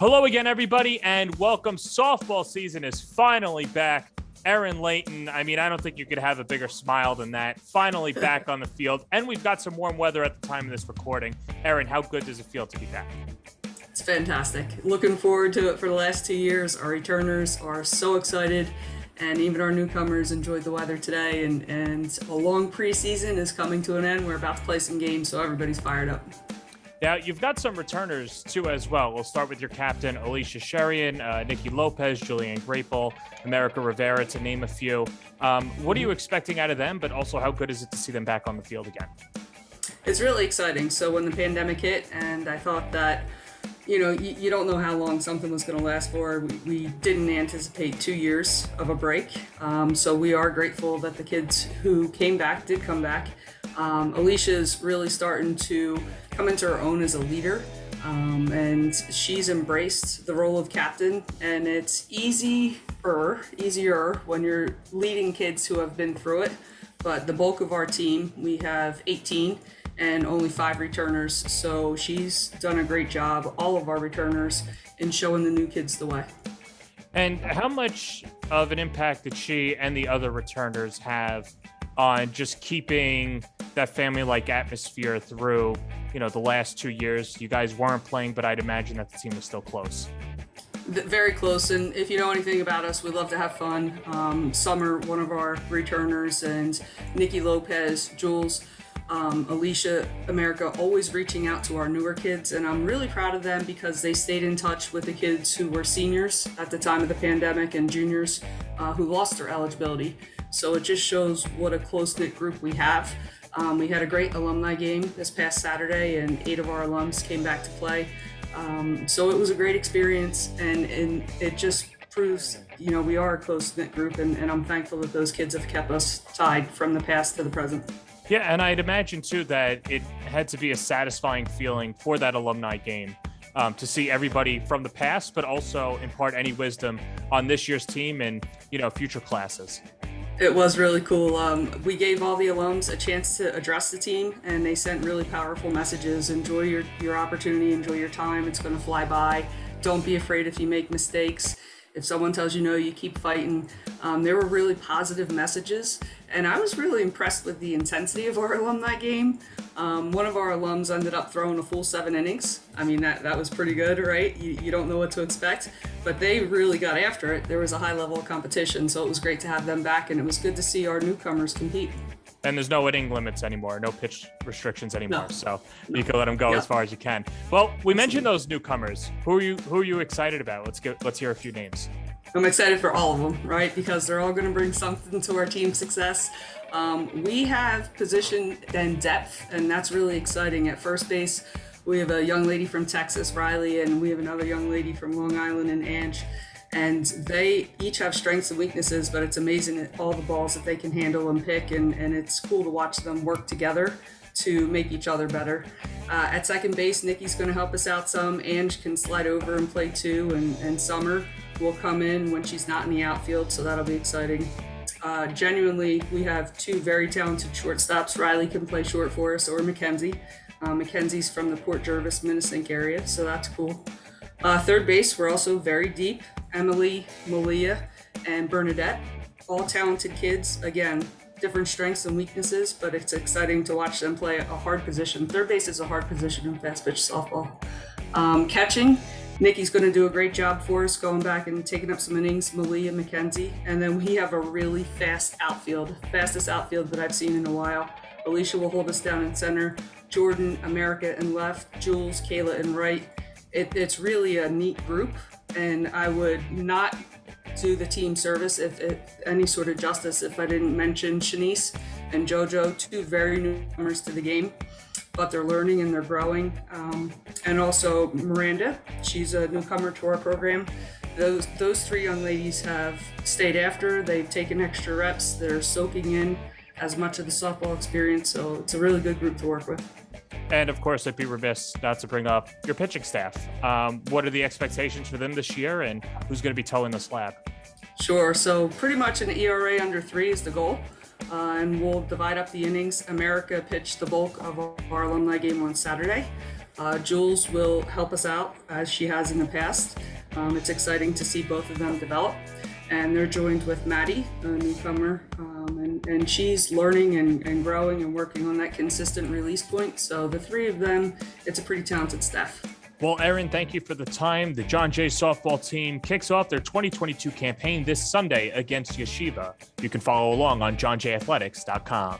Hello again, everybody, and welcome. Softball season is finally back. Erin Layton, I don't think you could have a bigger smile than that. Finally back on the field, and we've got some warm weather at the time of this recording. Erin, how good does it feel to be back? It's fantastic. Looking forward to it for the last 2 years. Our returners are so excited, and even our newcomers enjoyed the weather today, and a long preseason is coming to an end. We're about to play some games, so everybody's fired up. Now, you've got some returners, too, as well. We'll start with your captain, Alicia Sherian, Nikki Lopez, Julianne Grapel, America Rivera, to name a few. What are you expecting out of them, but also how good is it to see them back on the field again? It's really exciting. So when the pandemic hit, and I thought that, you don't know how long something was going to last for. We didn't anticipate 2 years of a break. So we are grateful that the kids who came back did come back. Alicia's really starting to come into her own as a leader, and she's embraced the role of captain, and it's easier when you're leading kids who have been through it. But the bulk of our team, we have 18 and only 5 returners, so she's done a great job, all of our returners, in showing the new kids the way. And how much of an impact did she and the other returners have on just keeping that family-like atmosphere through, the last 2 years? You guys weren't playing, but I'd imagine that the team was still close. Very close, and if you know anything about us, we love to have fun. Summer, one of our returners, and Nikki Lopez, Jules, Alicia, America, always reaching out to our newer kids, and I'm really proud of them because they stayed in touch with the kids who were seniors at the time of the pandemic and juniors who lost their eligibility. So it just shows what a close-knit group we have. We had a great alumni game this past Saturday, and 8 of our alums came back to play. So it was a great experience, and it just proves, we are a close-knit group, and I'm thankful that those kids have kept us tied from the past to the present. Yeah, and I'd imagine, too, that it had to be a satisfying feeling for that alumni game to see everybody from the past, but also impart any wisdom on this year's team and, future classes. It was really cool. We gave all the alums a chance to address the team, and they sent really powerful messages. Enjoy your opportunity, enjoy your time. It's going to fly by. Don't be afraid if you make mistakes. If someone tells you no, you keep fighting. There were really positive messages, and I was really impressed with the intensity of our alumni game. One of our alums ended up throwing a full 7 innings. That was pretty good, right? You don't know what to expect, but they really got after it. There was a high level of competition, so it was great to have them back, and it was good to see our newcomers compete. And there's no inning limits anymore, no pitch restrictions anymore, No. You can let them go as far as you can. Well, we mentioned those newcomers. Who are you excited about? Let's hear a few names. I'm excited for all of them, right? Because they're all going to bring something to our team's success. We have position and depth, and that's really exciting. At first base, we have a young lady from Texas, Riley, and we have another young lady from Long Island, and Ange. And they each have strengths and weaknesses, but it's amazing at all the balls that they can handle and pick, and it's cool to watch them work together to make each other better. At second base, Nikki's going to help us out some. Ange can slide over and play too, and Summer will come in when she's not in the outfield, so that'll be exciting. Genuinely, we have 2 very talented shortstops. Riley can play short for us, or Mackenzie. Mackenzie's from the Port Jervis, Minnesink area, so that's cool. Third base, we're also very deep. Emily, Malia, and Bernadette, all talented kids. Again, different strengths and weaknesses, but it's exciting to watch them play a hard position. Third base is a hard position in fast pitch softball. Catching, Nikki's going to do a great job for us, going back and taking up some innings, Malia, Mackenzie. And then we have a really fast outfield, fastest outfield that I've seen in a while. Alicia will hold us down in center, Jordan, America in left, Jules, Kayla in right. It's really a neat group, and I would not do the team service if any sort of justice if I didn't mention Shanice and JoJo, 2 very newcomers to the game, but they're learning and they're growing. And also Miranda, she's a newcomer to our program. Those 3 young ladies have stayed after. They've taken extra reps. They're soaking in as much of the softball experience, so it's a really good group to work with. And of course, I'd be remiss not to bring up your pitching staff. What are the expectations for them this year, and who's going to be towing the slab? Sure. So pretty much an ERA under 3 is the goal. And we'll divide up the innings. America pitched the bulk of our alumni game on Saturday. Jules will help us out as she has in the past. It's exciting to see both of them develop. And they're joined with Maddie, a newcomer, and she's learning and growing and working on that consistent release point. So the three of them, it's a pretty talented staff. Well, Erin, thank you for the time. The John Jay softball team kicks off their 2022 campaign this Sunday against Yeshiva. You can follow along on johnjathletics.com.